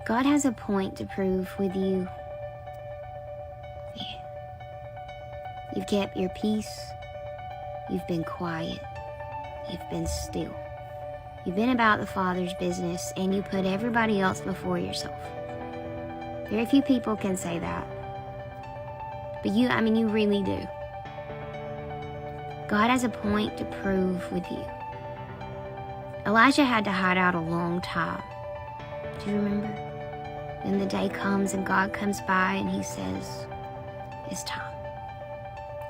God has a point to prove with you. Yeah. You've kept your peace. You've been quiet. You've been still. You've been about the Father's business, and you put everybody else before yourself. Very few people can say that. But you really do. God has a point to prove with you. Elijah had to hide out a long time. Do you remember? Then the day comes and God comes by and he says, it's time.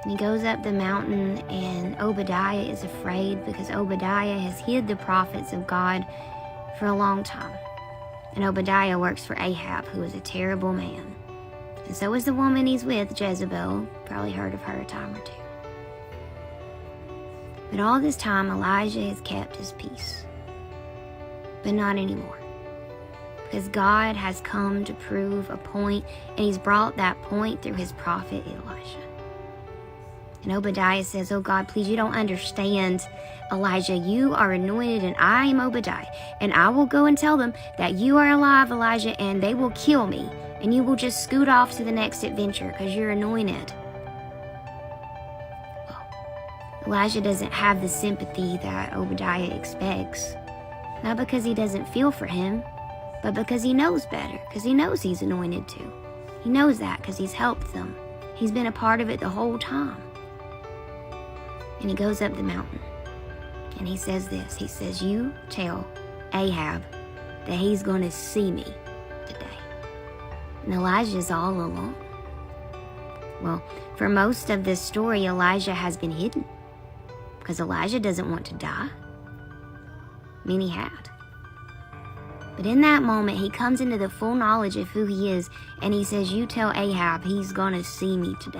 And he goes up the mountain, and Obadiah is afraid because Obadiah has hid the prophets of God for a long time. And Obadiah works for Ahab, who is a terrible man. And so is the woman he's with, Jezebel. Probably heard of her a time or two. But all this time, Elijah has kept his peace. But not anymore. Because God has come to prove a point, and he's brought that point through his prophet Elijah. And Obadiah says, oh God, please, you don't understand, Elijah. You are anointed, and I am Obadiah. And I will go and tell them that you are alive, Elijah, and they will kill me. And you will just scoot off to the next adventure because you're anointed. Elijah doesn't have the sympathy that Obadiah expects. Not because he doesn't feel for him, but because he knows better, because he knows he's anointed too. He knows that because he's helped them. He's been a part of it the whole time. And he goes up the mountain, and he says this. He says, you tell Ahab that he's going to see me today. And Elijah's all alone. Well, for most of this story, Elijah has been hidden. Because Elijah doesn't want to die. I mean, he had. But in that moment, he comes into the full knowledge of who he is, and he says, you tell Ahab he's going to see me today.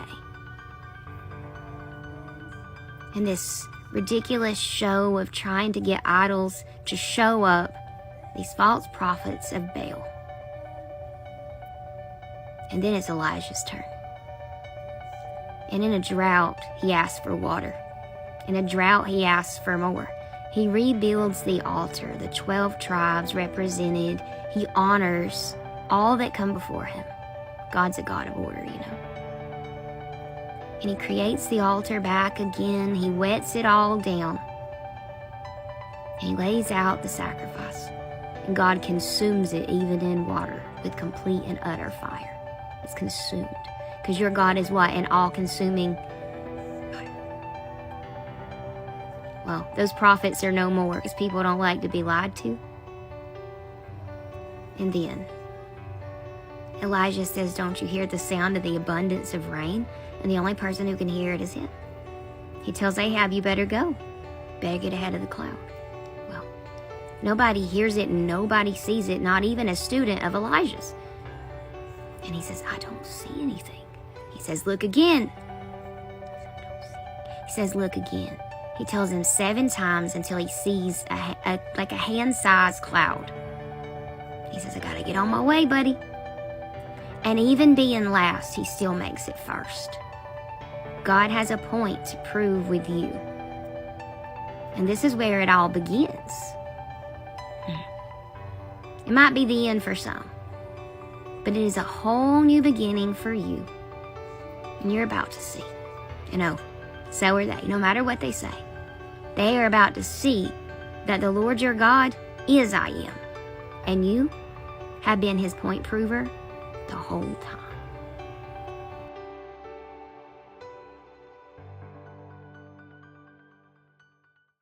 And this ridiculous show of trying to get idols to show up, these false prophets of Baal. And then it's Elijah's turn. And in a drought, he asks for water. In a drought, he asks for more. He rebuilds the altar, the 12 tribes represented. He honors all that come before him. God's a God of order, you know. And he creates the altar back again. He wets it all down. And he lays out the sacrifice. And God consumes it even in water with complete and utter fire. It's consumed. Because your God is what? An all-consuming fire. Well, those prophets are no more because people don't like to be lied to. And then Elijah says, don't you hear the sound of the abundance of rain? And the only person who can hear it is him. He tells Ahab, you better go. Better get ahead of the cloud. Well, nobody hears it and nobody sees it, not even a student of Elijah's. And he says, I don't see anything. He says, look again. He says, look again. He tells him 7 times until he sees like a hand-sized cloud. He says, I gotta get on my way, buddy. And even being last, he still makes it first. God has a point to prove with you. And this is where it all begins. It might be the end for some, but it is a whole new beginning for you. And you're about to see. You know, so are they. No matter what they say, they are about to see that the Lord your God is I am. And you have been his point prover the whole time.